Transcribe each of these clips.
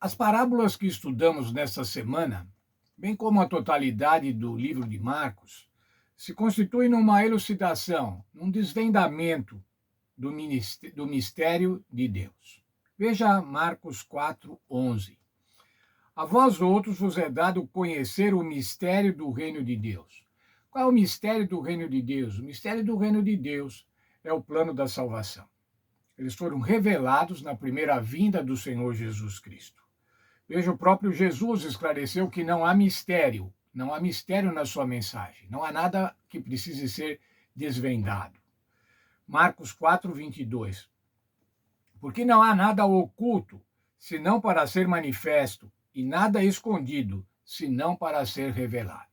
As parábolas que estudamos nesta semana, bem como a totalidade do livro de Marcos, se constituem numa elucidação, num desvendamento do mistério de Deus. Veja Marcos 4:11. A vós outros vos é dado conhecer o mistério do reino de Deus. Qual é o mistério do reino de Deus? O mistério do reino de Deus é o plano da salvação. Eles foram revelados na primeira vinda do Senhor Jesus Cristo. Veja, o próprio Jesus esclareceu que não há mistério na sua mensagem, não há nada que precise ser desvendado. Marcos 4:22. Porque não há nada oculto, senão para ser manifesto, e nada escondido, senão para ser revelado.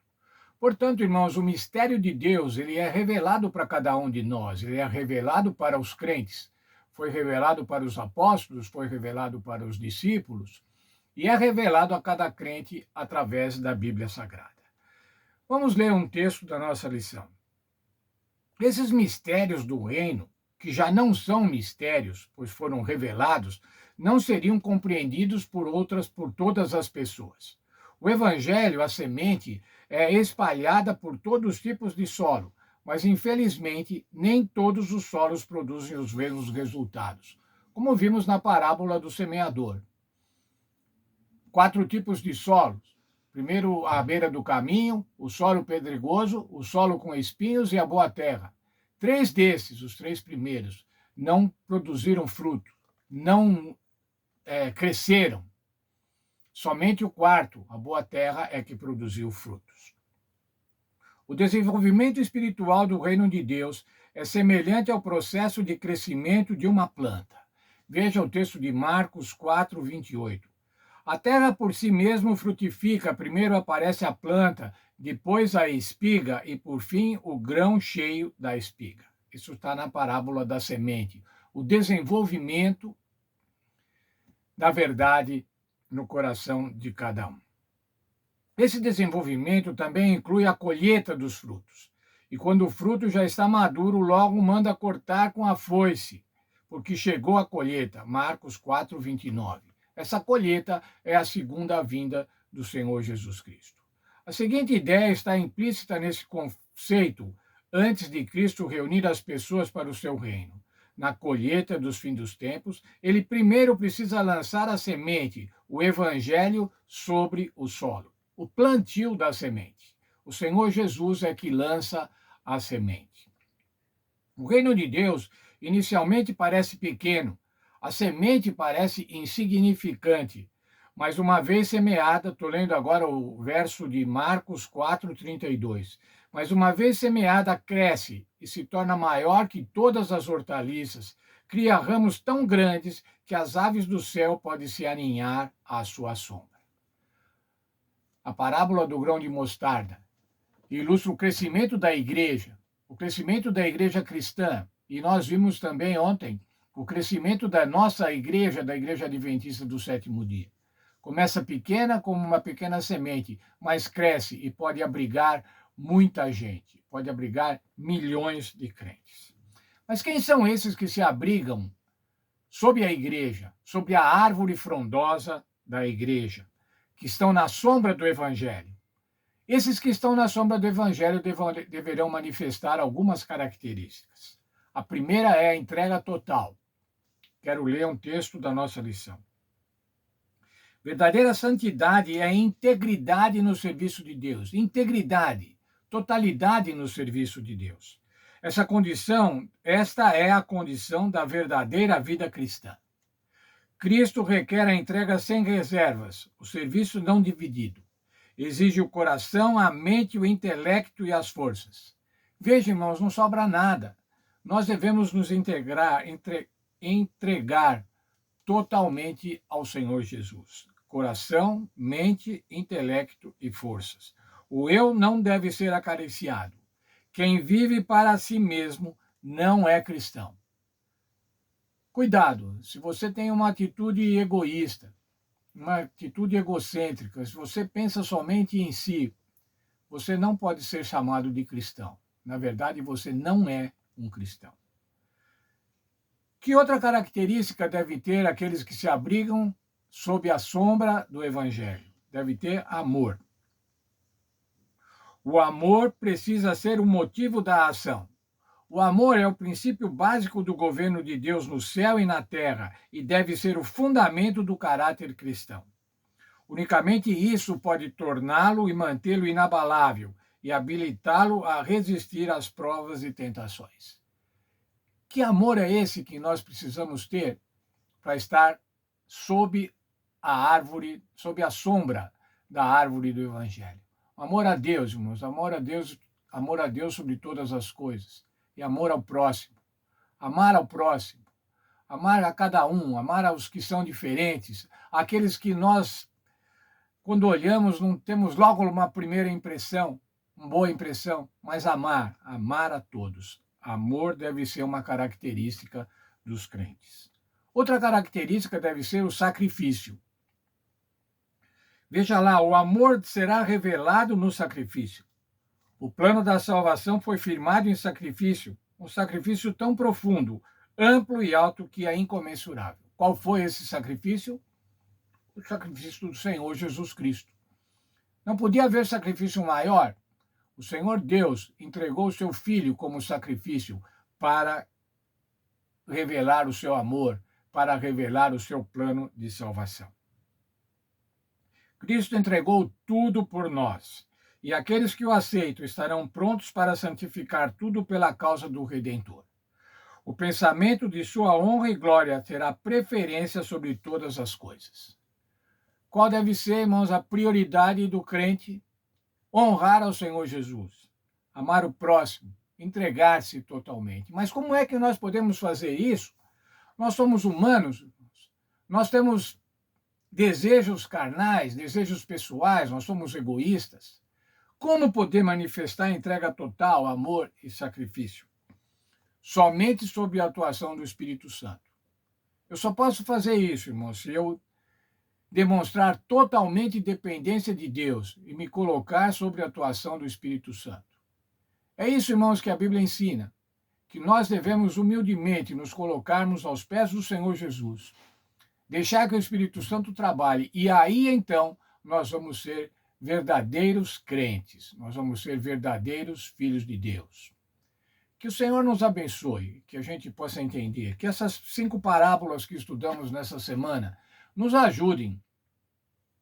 Portanto, irmãos, o mistério de Deus, ele é revelado para cada um de nós, ele é revelado para os crentes, foi revelado para os apóstolos, foi revelado para os discípulos, e é revelado a cada crente através da Bíblia Sagrada. Vamos ler um texto da nossa lição. Esses mistérios do reino, que já não são mistérios, pois foram revelados, não seriam compreendidos por todas as pessoas. O evangelho, a semente, é espalhada por todos os tipos de solo, mas infelizmente nem todos os solos produzem os mesmos resultados, como vimos na parábola do semeador. 4 tipos de solos. Primeiro, à beira do caminho, o solo pedregoso, o solo com espinhos e a boa terra. 3 desses, os 3 primeiros, não produziram fruto, não cresceram. Somente o quarto, a boa terra, é que produziu frutos. O desenvolvimento espiritual do reino de Deus é semelhante ao processo de crescimento de uma planta. Veja o texto de Marcos 4:28. A terra por si mesma frutifica, primeiro aparece a planta, depois a espiga e, por fim, o grão cheio da espiga. Isso está na parábola da semente. O desenvolvimento da verdade no coração de cada um. Esse desenvolvimento também inclui a colheita dos frutos. E quando o fruto já está maduro, logo manda cortar com a foice, porque chegou a colheita. Marcos 4:29. Essa colheita é a segunda vinda do Senhor Jesus Cristo. A seguinte ideia está implícita nesse conceito antes de Cristo reunir as pessoas para o seu reino. Na colheita dos fins dos tempos, ele primeiro precisa lançar a semente, o evangelho, sobre o solo, o plantio da semente. O Senhor Jesus é que lança a semente. O reino de Deus inicialmente parece pequeno, a semente parece insignificante, mas uma vez semeada, estou lendo agora o verso de Marcos 4:32, mas uma vez semeada cresce e se torna maior que todas as hortaliças, cria ramos tão grandes que as aves do céu podem se aninhar à sua sombra. A parábola do grão de mostarda ilustra o crescimento da igreja cristã, e nós vimos também ontem o crescimento da nossa igreja, da Igreja Adventista do Sétimo Dia. Começa pequena como uma pequena semente, mas cresce e pode abrigar muita gente, pode abrigar milhões de crentes. Mas quem são esses que se abrigam sob a igreja, sob a árvore frondosa da igreja, que estão na sombra do evangelho? Esses que estão na sombra do evangelho deverão manifestar algumas características. A primeira é a entrega total. Quero ler um texto da nossa lição. Verdadeira santidade é a integridade no serviço de Deus. Integridade, totalidade no serviço de Deus. Esta é a condição da verdadeira vida cristã. Cristo requer a entrega sem reservas, o serviço não dividido. Exige o coração, a mente, o intelecto e as forças. Veja, irmãos, não sobra nada. Nós devemos nos entregar totalmente ao Senhor Jesus. Coração, mente, intelecto e forças. O eu não deve ser acariciado. Quem vive para si mesmo não é cristão. Cuidado, se você tem uma atitude egoísta, uma atitude egocêntrica, se você pensa somente em si, você não pode ser chamado de cristão. Na verdade, você não é um cristão. Que outra característica deve ter aqueles que se abrigam sob a sombra do Evangelho. Deve ter amor. O amor precisa ser o motivo da ação. O amor é o princípio básico do governo de Deus no céu e na terra e deve ser o fundamento do caráter cristão. Unicamente isso pode torná-lo e mantê-lo inabalável e habilitá-lo a resistir às provas e tentações. Que amor é esse que nós precisamos ter para estar sob a árvore, sob a sombra da árvore do Evangelho? Amor a Deus, irmãos, amor a Deus sobre todas as coisas. E amor ao próximo. Amar ao próximo. Amar a cada um, amar aos que são diferentes, aqueles que nós, quando olhamos, não temos logo uma primeira impressão, uma boa impressão, mas amar a todos. Amor deve ser uma característica dos crentes. Outra característica deve ser o sacrifício. Veja lá, o amor será revelado no sacrifício. O plano da salvação foi firmado em sacrifício, um sacrifício tão profundo, amplo e alto que é incomensurável. Qual foi esse sacrifício? O sacrifício do Senhor Jesus Cristo. Não podia haver sacrifício maior. O Senhor Deus entregou o seu Filho como sacrifício para revelar o seu amor, para revelar o seu plano de salvação. Cristo entregou tudo por nós, e aqueles que o aceitam estarão prontos para santificar tudo pela causa do Redentor. O pensamento de sua honra e glória terá preferência sobre todas as coisas. Qual deve ser, irmãos, a prioridade do crente? Honrar ao Senhor Jesus, amar o próximo, entregar-se totalmente. Mas como é que nós podemos fazer isso? Nós somos humanos, nós temos desejos carnais, desejos pessoais, nós somos egoístas. Como poder manifestar entrega total, amor e sacrifício? Somente sob a atuação do Espírito Santo. Eu só posso fazer isso, irmãos, se eu demonstrar totalmente dependência de Deus e me colocar sob a atuação do Espírito Santo. É isso, irmãos, que a Bíblia ensina, que nós devemos humildemente nos colocarmos aos pés do Senhor Jesus, deixar que o Espírito Santo trabalhe, e aí, então, nós vamos ser verdadeiros crentes, nós vamos ser verdadeiros filhos de Deus. Que o Senhor nos abençoe, que a gente possa entender, que essas 5 parábolas que estudamos nessa semana nos ajudem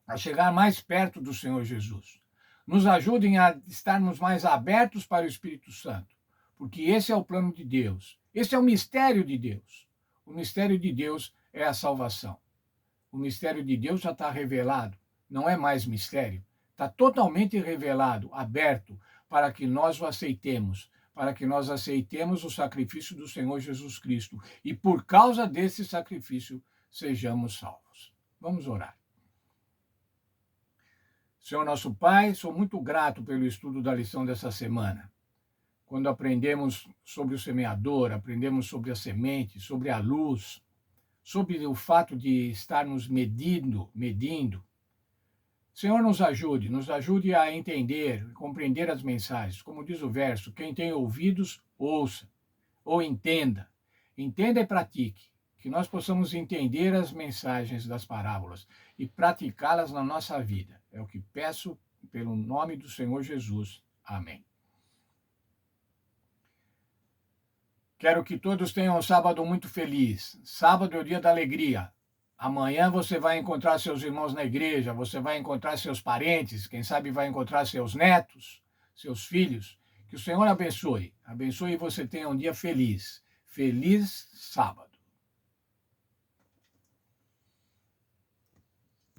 a chegar mais perto do Senhor Jesus, nos ajudem a estarmos mais abertos para o Espírito Santo, porque esse é o plano de Deus, esse é o mistério de Deus. O mistério de Deus é a salvação. O mistério de Deus já está revelado, não é mais mistério, está totalmente revelado, aberto, para que nós o aceitemos, para que nós aceitemos o sacrifício do Senhor Jesus Cristo e, por causa desse sacrifício, sejamos salvos. Vamos orar. Senhor nosso Pai, sou muito grato pelo estudo da lição dessa semana. Quando aprendemos sobre o semeador, aprendemos sobre a semente, sobre a luz, sobre o fato de estarmos medindo. Senhor, nos ajude a entender, compreender as mensagens. Como diz o verso, quem tem ouvidos, ouça, ou entenda. Entenda e pratique, que nós possamos entender as mensagens das parábolas e praticá-las na nossa vida. É o que peço pelo nome do Senhor Jesus. Amém. Quero que todos tenham um sábado muito feliz. Sábado é o dia da alegria. Amanhã você vai encontrar seus irmãos na igreja, você vai encontrar seus parentes, quem sabe vai encontrar seus netos, seus filhos. Que o Senhor abençoe. Abençoe e você tenha um dia feliz. Feliz sábado.